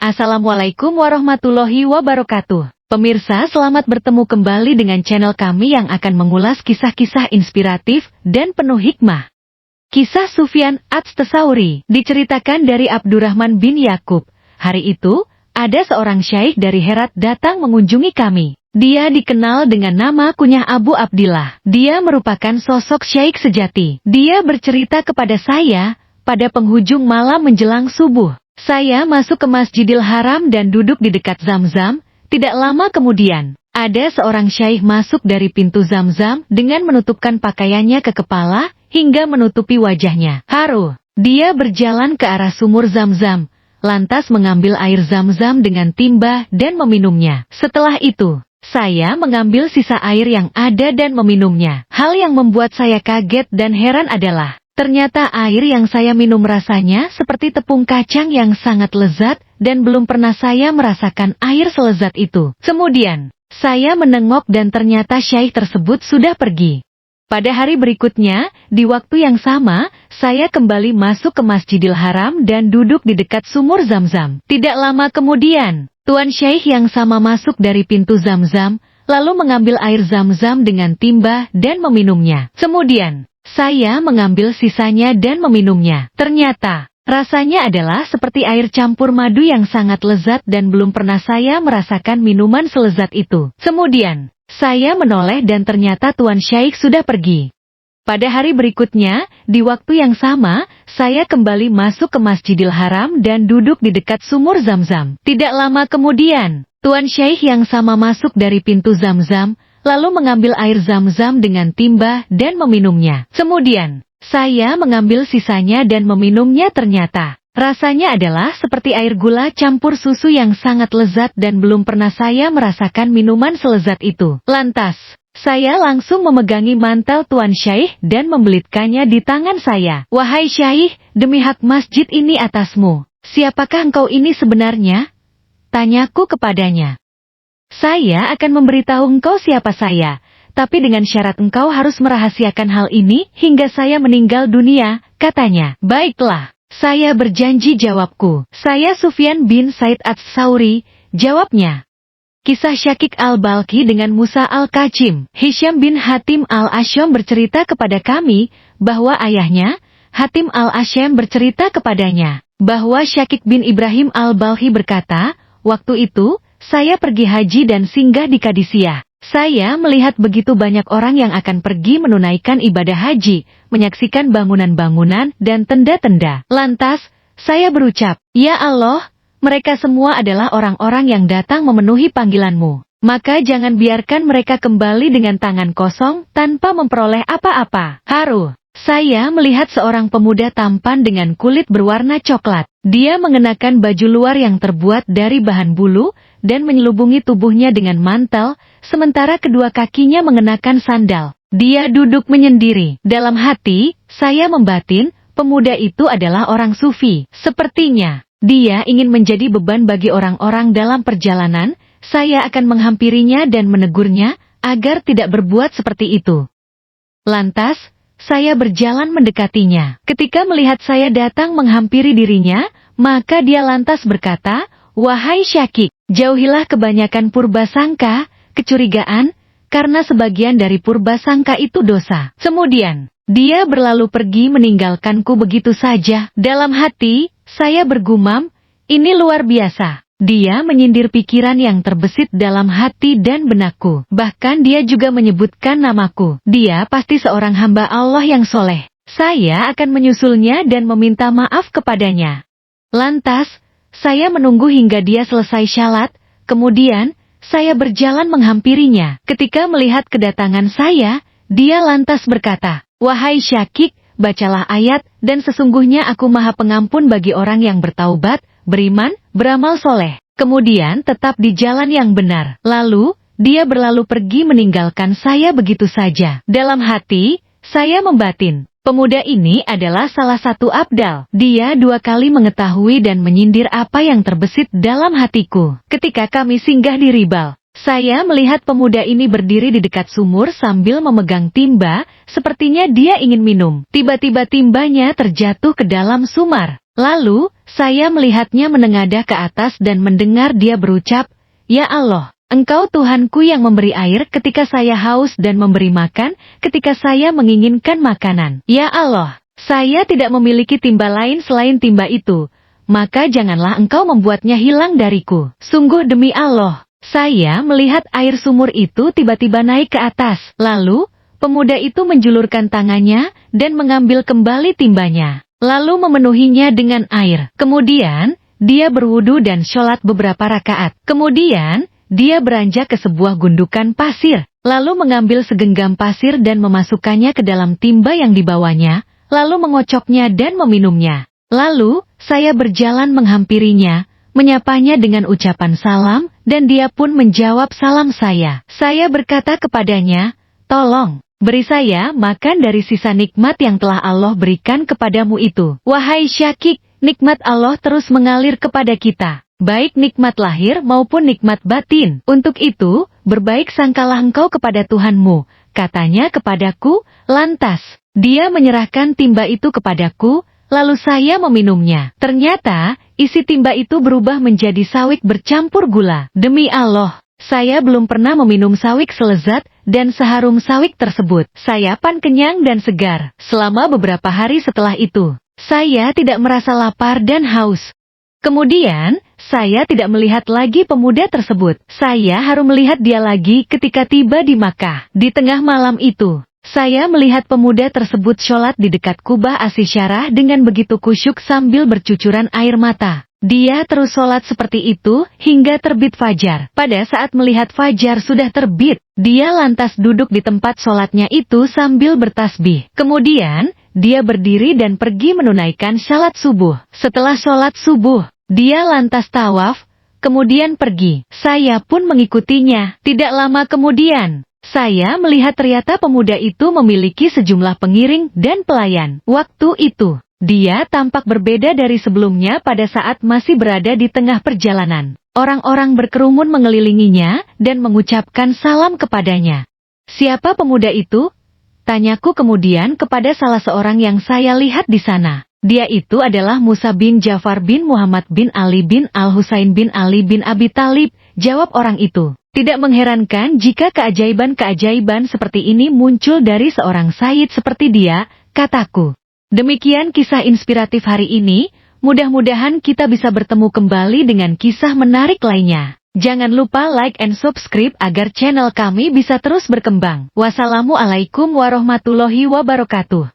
Assalamualaikum warahmatullahi wabarakatuh. Pemirsa, selamat bertemu kembali dengan channel kami yang akan mengulas kisah-kisah inspiratif dan penuh hikmah. Kisah Sufyan Ats-Tsauri diceritakan dari Abdurrahman bin Yakub. Hari itu, ada seorang syaikh dari Herat datang mengunjungi kami. Dia dikenal dengan nama kunyah Abu Abdillah. Dia merupakan sosok syaikh sejati. Dia bercerita kepada saya pada penghujung malam menjelang subuh. Saya masuk ke Masjidil Haram dan duduk di dekat Zamzam. Tidak lama kemudian, ada seorang syaikh masuk dari pintu Zamzam dengan menutupkan pakaiannya ke kepala hingga menutupi wajahnya. Haru, dia berjalan ke arah sumur Zamzam, lantas mengambil air Zamzam dengan timba dan meminumnya. Setelah itu, saya mengambil sisa air yang ada dan meminumnya. Hal yang membuat saya kaget dan heran adalah, ternyata air yang saya minum rasanya seperti tepung kacang yang sangat lezat dan belum pernah saya merasakan air selezat itu. Kemudian, saya menengok dan ternyata syaikh tersebut sudah pergi. Pada hari berikutnya, di waktu yang sama, saya kembali masuk ke Masjidil Haram dan duduk di dekat sumur Zamzam. Tidak lama kemudian, tuan syaikh yang sama masuk dari pintu Zamzam, lalu mengambil air Zamzam dengan timba dan meminumnya. Kemudian, saya mengambil sisanya dan meminumnya. Ternyata, rasanya adalah seperti air campur madu yang sangat lezat dan belum pernah saya merasakan minuman selezat itu. Kemudian, saya menoleh dan ternyata tuan syaikh sudah pergi. Pada hari berikutnya, di waktu yang sama, saya kembali masuk ke Masjidil Haram dan duduk di dekat sumur Zamzam. Tidak lama kemudian, tuan syaikh yang sama masuk dari pintu Zamzam, lalu mengambil air Zamzam dengan timba dan meminumnya. Kemudian, saya mengambil sisanya dan meminumnya. Ternyata, rasanya adalah seperti air gula campur susu yang sangat lezat dan belum pernah saya merasakan minuman selezat itu. Lantas, saya langsung memegangi mantel tuan syaikh dan membelitkannya di tangan saya. Wahai syaikh, demi hak masjid ini atasmu, siapakah engkau ini sebenarnya? Tanyaku kepadanya. Saya akan memberitahu engkau siapa saya, tapi dengan syarat engkau harus merahasiakan hal ini hingga saya meninggal dunia, katanya. Baiklah, saya berjanji, jawabku. Saya Sufyan bin Said Ats-Tsauri, jawabnya. Kisah Syakik al-Balkhi dengan Musa al-Kacim. Hisham bin Hatim al-Asyam bercerita kepada kami bahwa ayahnya, Hatim al-Asyam bercerita kepadanya bahwa Syakik bin Ibrahim al-Balkhi berkata, waktu itu, saya pergi haji dan singgah di Qadisiyah. Saya melihat begitu banyak orang yang akan pergi menunaikan ibadah haji, menyaksikan bangunan-bangunan dan tenda-tenda. Lantas, saya berucap, Ya Allah, mereka semua adalah orang-orang yang datang memenuhi panggilanmu. Maka jangan biarkan mereka kembali dengan tangan kosong tanpa memperoleh apa-apa. Haru, saya melihat seorang pemuda tampan dengan kulit berwarna coklat. Dia mengenakan baju luar yang terbuat dari bahan bulu dan menyelubungi tubuhnya dengan mantel, sementara kedua kakinya mengenakan sandal. Dia duduk menyendiri. Dalam hati, saya membatin, pemuda itu adalah orang sufi. Sepertinya, dia ingin menjadi beban bagi orang-orang dalam perjalanan. Saya akan menghampirinya dan menegurnya, agar tidak berbuat seperti itu. Lantas, saya berjalan mendekatinya. Ketika melihat saya datang menghampiri dirinya, maka dia lantas berkata, Wahai Syakik, jauhilah kebanyakan purbasangka, kecurigaan, karena sebagian dari purbasangka itu dosa. Kemudian, dia berlalu pergi meninggalkanku begitu saja. Dalam hati, saya bergumam, ini luar biasa. Dia menyindir pikiran yang terbesit dalam hati dan benakku. Bahkan dia juga menyebutkan namaku. Dia pasti seorang hamba Allah yang soleh. Saya akan menyusulnya dan meminta maaf kepadanya. Lantas, saya menunggu hingga dia selesai syalat, kemudian, saya berjalan menghampirinya. Ketika melihat kedatangan saya, dia lantas berkata, Wahai Syakik, bacalah ayat, dan sesungguhnya aku maha pengampun bagi orang yang bertaubat, beriman, beramal soleh, kemudian tetap di jalan yang benar. Lalu, dia berlalu pergi meninggalkan saya begitu saja. Dalam hati, saya membatin, pemuda ini adalah salah satu abdal. Dia 2 kali mengetahui dan menyindir apa yang terbesit dalam hatiku. Ketika kami singgah di Ribal, saya melihat pemuda ini berdiri di dekat sumur sambil memegang timba, sepertinya dia ingin minum. Tiba-tiba timbanya terjatuh ke dalam sumur. Lalu, saya melihatnya menengadah ke atas dan mendengar dia berucap, "Ya Allah, Engkau Tuhanku yang memberi air ketika saya haus dan memberi makan ketika saya menginginkan makanan. Ya Allah, saya tidak memiliki timba lain selain timba itu, maka janganlah Engkau membuatnya hilang dariku. Sungguh demi Allah, saya melihat air sumur itu tiba-tiba naik ke atas. Lalu, pemuda itu menjulurkan tangannya dan mengambil kembali timbanya, lalu memenuhinya dengan air. Kemudian, dia berwudu dan sholat beberapa rakaat. Kemudian, dia beranjak ke sebuah gundukan pasir, lalu mengambil segenggam pasir dan memasukkannya ke dalam timba yang dibawanya, lalu mengocoknya dan meminumnya. Lalu, saya berjalan menghampirinya, menyapanya dengan ucapan salam, dan dia pun menjawab salam saya. Saya berkata kepadanya, "Tolong, beri saya makan dari sisa nikmat yang telah Allah berikan kepadamu itu." Wahai Syakik, nikmat Allah terus mengalir kepada kita, baik nikmat lahir maupun nikmat batin. Untuk itu, berbaik sangkalah engkau kepada Tuhanmu, katanya kepadaku. Lantas, dia menyerahkan timba itu kepadaku, lalu saya meminumnya. Ternyata, isi timba itu berubah menjadi sawik bercampur gula. Demi Allah, saya belum pernah meminum sawik selezat dan seharum sawik tersebut. Saya pan kenyang dan segar. Selama beberapa hari setelah itu, saya tidak merasa lapar dan haus. Kemudian, saya tidak melihat lagi pemuda tersebut. Saya harum melihat dia lagi ketika tiba di Makkah. Di tengah malam itu, saya melihat pemuda tersebut sholat di dekat Kubah As-Syarah dengan begitu kusyuk sambil bercucuran air mata. Dia terus sholat seperti itu hingga terbit fajar. Pada saat melihat fajar sudah terbit, dia lantas duduk di tempat sholatnya itu sambil bertasbih. Kemudian, dia berdiri dan pergi menunaikan salat subuh. Setelah sholat subuh, dia lantas tawaf, kemudian pergi. Saya pun mengikutinya. Tidak lama kemudian, saya melihat ternyata pemuda itu memiliki sejumlah pengiring dan pelayan. Waktu itu, dia tampak berbeda dari sebelumnya pada saat masih berada di tengah perjalanan. Orang-orang berkerumun mengelilinginya dan mengucapkan salam kepadanya. "Siapa pemuda itu?" tanyaku kemudian kepada salah seorang yang saya lihat di sana. "Dia itu adalah Musa bin Ja'far bin Muhammad bin Ali bin Al-Husain bin Ali bin Abi Thalib," jawab orang itu. Tidak mengherankan jika keajaiban-keajaiban seperti ini muncul dari seorang sayyid seperti dia, kataku. Demikian kisah inspiratif hari ini, mudah-mudahan kita bisa bertemu kembali dengan kisah menarik lainnya. Jangan lupa like and subscribe agar channel kami bisa terus berkembang. Wassalamualaikum warahmatullahi wabarakatuh.